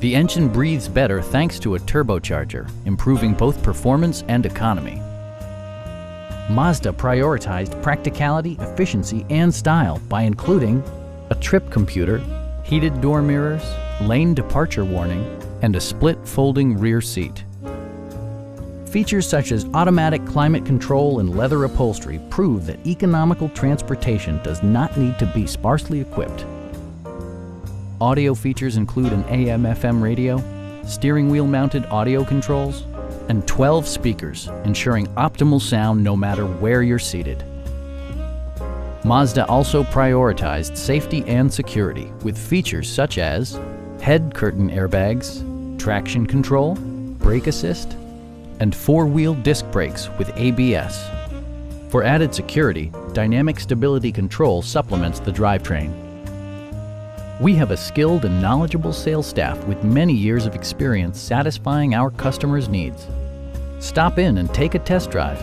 The engine breathes better thanks to a turbocharger, improving both performance and economy. Mazda prioritized practicality, efficiency, and style by including a trip computer, heated door mirrors, lane departure warning, and a split folding rear seat. Features such as automatic climate control and leather upholstery prove that economical transportation does not need to be sparsely equipped. Audio features include an AM/FM radio, steering wheel mounted audio controls, and 12 speakers, ensuring optimal sound no matter where you're seated. Mazda also prioritized safety and security with features such as head curtain airbags, traction control, brake assist, and four-wheel disc brakes with ABS. For added security, dynamic stability control supplements the drivetrain. We have a skilled and knowledgeable sales staff with many years of experience satisfying our customers' needs. Stop in and take a test drive.